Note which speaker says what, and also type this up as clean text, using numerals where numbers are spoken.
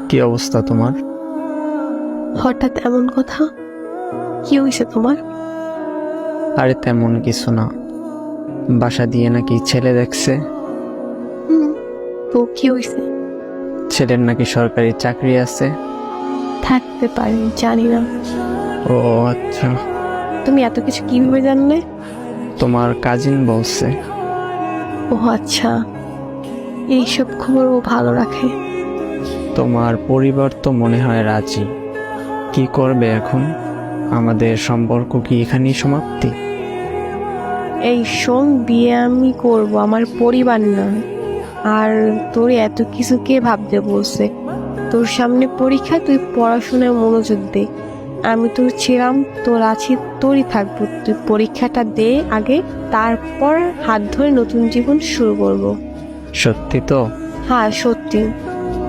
Speaker 1: কি অবস্থা তোমার?
Speaker 2: হঠাৎ এমন কথা? কি হয়েছে তোমার?
Speaker 1: আরে তেমন কিছু না, বাসা দিয়ে নাকি ছেলে দেখছে।
Speaker 2: হুম, তো কি হয়েছে?
Speaker 1: ছেলের নাকি সরকারি চাকরি আছে।
Speaker 2: থাকতে পারে, জানি না।
Speaker 1: ও আচ্ছা।
Speaker 2: তুমি এত কিছু কিভাবে জানলে?
Speaker 1: তোমার কাজিন বলছে।
Speaker 2: ও আচ্ছা, এইসব খবর ও ভালো রাখে।
Speaker 1: তোমার পরিবার তো মনে হয় রাজি। কি করবে এখন? আমাদের সম্পর্ক কি এখানেই সমাপ্তি?
Speaker 2: এই শোন, বিয়ে আমি করব, আমার পরিবার না। আর তোর এত কিছু কে ভাবতে বলছে? তোর সামনে পরীক্ষা, তুই পড়াশোনায় মনোযোগ দে। আমি তোর ছিলাম, তোর আছি, তোরই থাকবো। তুই পরীক্ষাটা দে আগে, তারপর হাত ধরে নতুন জীবন শুরু করব।
Speaker 1: সত্যি তো?
Speaker 2: হ্যাঁ, সত্যি।